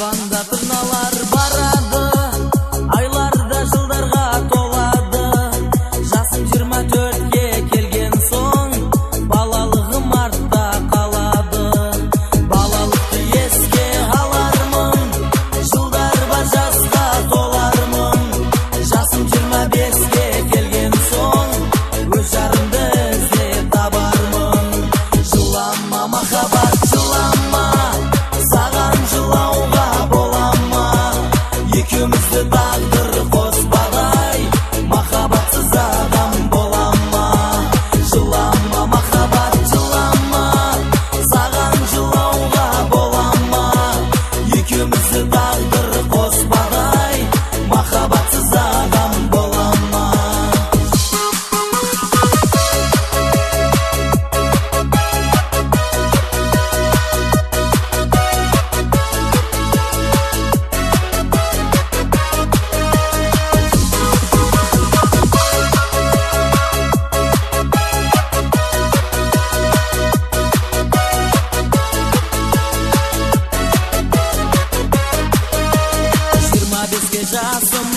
табанда тырналар барады, айларда жылдарға толады. Жасым 24-ке келген соң, балалығым артта қалады. Балалықты еске алармын, жылдар бар жасқа толармын. Жасым 25-ке келген соң, өз жарымды іздеп табармын. Жылама махаббат, жылама, саған жылауға болама. Екеумізді тағдыр қоспадай, махаббатсыз адам болама. Жылама махаббат, жылама, саған жылауға болама. Екеумізді тағдыр қоспадай, махаббатсыз адам болама. Жасым